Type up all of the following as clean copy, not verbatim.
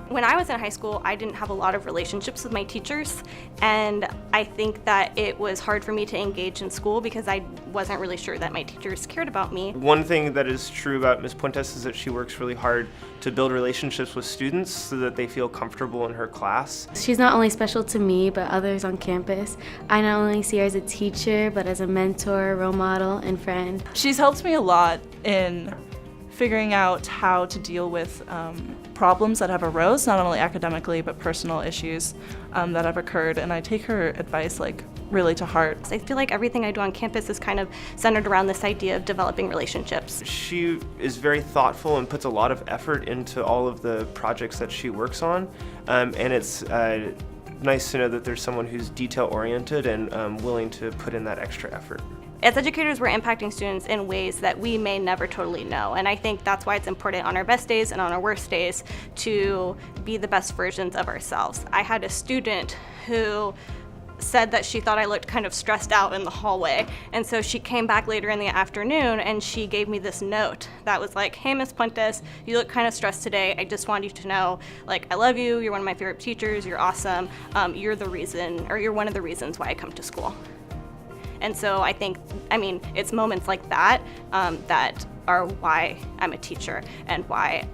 When I was in high school, I didn't have a lot of relationships with my teachers, and I think that it was hard for me to engage in school because I wasn't really sure that my teachers cared about me. One thing that is true about Ms. Puentes is that she works really hard to build relationships with students so that they feel comfortable in her class. She's not only special to me, but others on campus. I not only see her as a teacher, but as a mentor, role model, and friend. She's helped me a lot in figuring out how to deal with problems that have arose, not only academically, but personal issues that have occurred, and I take her advice really to heart. I feel like everything I do on campus is kind of centered around this idea of developing relationships. She is very thoughtful and puts a lot of effort into all of the projects that she works on, and it's nice to know that there's someone who's detail-oriented and willing to put in that extra effort. As educators, we're impacting students in ways that we may never totally know, and I think that's why it's important on our best days and on our worst days to be the best versions of ourselves. I had a student who said that she thought I looked kind of stressed out in the hallway, and so she came back later in the afternoon and she gave me this note that was like, "Hey, Ms. Puentes, you look kind of stressed today. I just want you to know, I love you. You're one of my favorite teachers. You're awesome. You're one of the reasons why I come to school." And so it's moments like that that are why I'm a teacher and why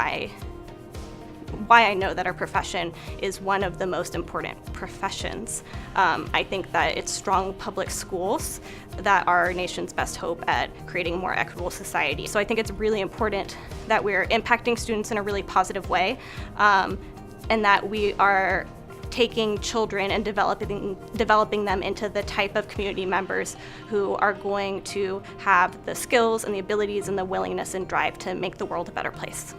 I know that our profession is one of the most important professions. I think that it's strong public schools that are our nation's best hope at creating a more equitable society. So I think it's really important that we're impacting students in a really positive way, and that we are taking children and developing them into the type of community members who are going to have the skills and the abilities and the willingness and drive to make the world a better place.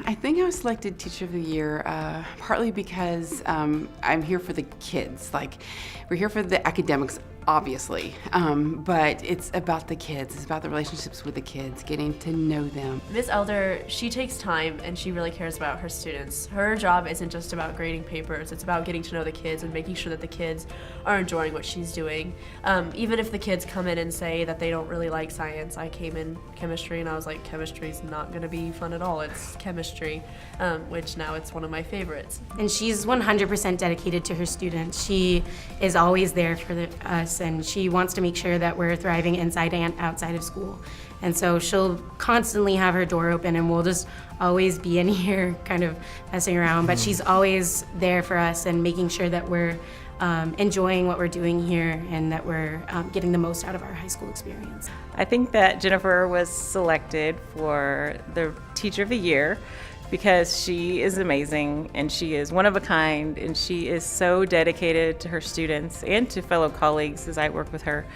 I think I was selected Teacher of the Year partly because I'm here for the kids. We're here for the academics, obviously, but it's about the kids. It's about the relationships with the kids, getting to know them. Ms. Elder, she takes time and she really cares about her students. Her job isn't just about grading papers, it's about getting to know the kids and making sure that the kids are enjoying what she's doing. Even if the kids come in and say that they don't really like science. I came in chemistry and I was like, chemistry's not gonna be fun at all. It's chemistry, which now it's one of my favorites. And she's 100% dedicated to her students. She is always there for us, and she wants to make sure that we're thriving inside and outside of school. And so she'll constantly have her door open, and we'll just always be in here kind of messing around, but she's always there for us and making sure that we're enjoying what we're doing here and that we're getting the most out of our high school experience. I think that Jennifer was selected for the Teacher of the Year because she is amazing and she is one of a kind and she is so dedicated to her students and to fellow colleagues as I work with her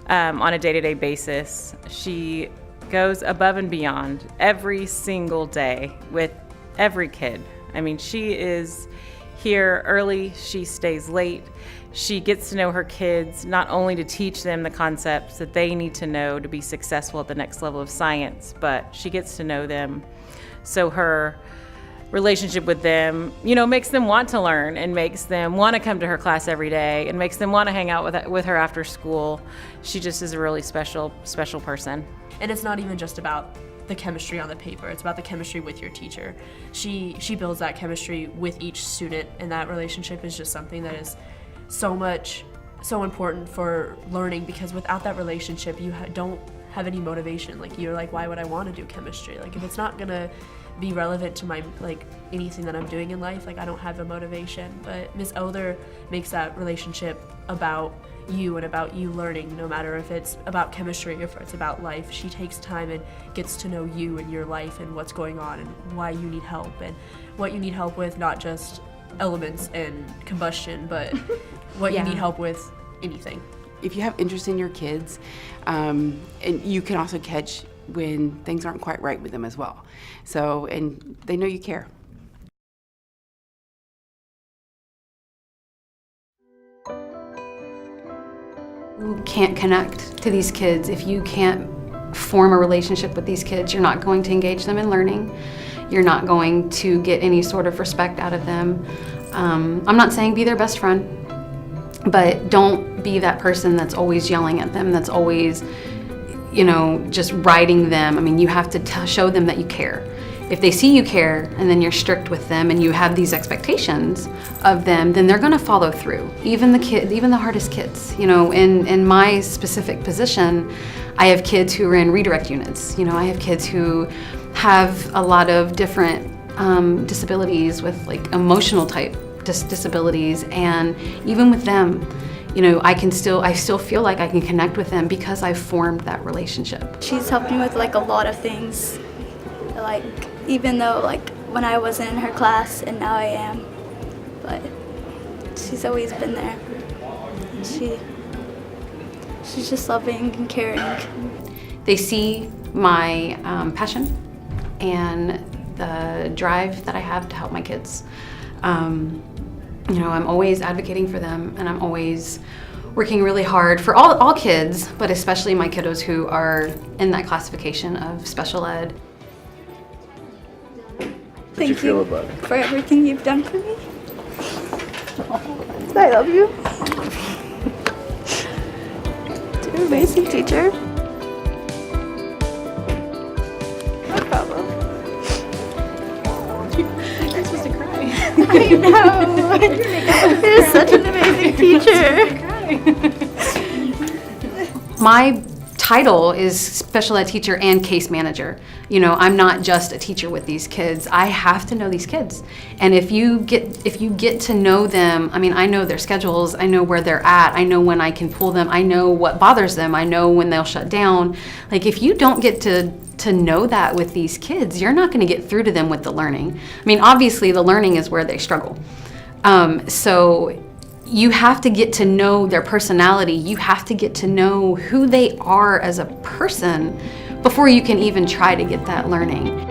on a day-to-day basis. She goes above and beyond every single day with every kid. I mean, she is here early, she stays late. She gets to know her kids, not only to teach them the concepts that they need to know to be successful at the next level of science, but she gets to know them. So her relationship with them, makes them want to learn and makes them want to come to her class every day and makes them want to hang out with her after school. She just is a really special person. And it's not even just about the chemistry on the paper, it's about the chemistry with your teacher. She builds that chemistry with each student, and that relationship is just something that is so important for learning, because without that relationship you don't have any motivation. You're like, why would I want to do chemistry? If it's not gonna be relevant to my anything that I'm doing in life, I don't have a motivation. But Ms. Elder makes that relationship about you and about you learning, no matter if it's about chemistry or if it's about life. She takes time and gets to know you and your life and what's going on and why you need help and what you need help with, not just elements and combustion, but what you need help with, anything. If you have interest in your kids, and you can also catch when things aren't quite right with them as well. So, and they know you care. You can't connect to these kids if you can't form a relationship with these kids. You're not going to engage them in learning. You're not going to get any sort of respect out of them. I'm not saying be their best friend, but don't be that person that's always yelling at them, that's always, you know, just riding them. I mean, you have to show them that you care. If they see you care and then you're strict with them and you have these expectations of them, then they're gonna follow through. Even the hardest kids. You know, in my specific position, I have kids who are in redirect units. You know, I have kids who have a lot of different disabilities with like emotional type disabilities, and even with them, you know, I still feel like I can connect with them because I've formed that relationship. She's helped me with like a lot of things, like even though like when I wasn't in her class and now I am, but she's always been there. She's just loving and caring. They see my passion and the drive that I have to help my kids. You know, I'm always advocating for them, and I'm always working really hard for all kids, but especially my kiddos who are in that classification of special ed. Thank you for everything you've done for me. I love you. You're an amazing teacher. No problem. You're supposed to cry. I know. You're such an amazing teacher. My title is special ed teacher and case manager. You know, I'm not just a teacher with these kids. I have to know these kids. And if you get to know them, I mean, I know their schedules, I know where they're at, I know when I can pull them, I know what bothers them, I know when they'll shut down. Like, if you don't get to know that with these kids, you're not going to get through to them with the learning. I mean, obviously the learning is where they struggle. So you have to get to know their personality. You have to get to know who they are as a person before you can even try to get that learning.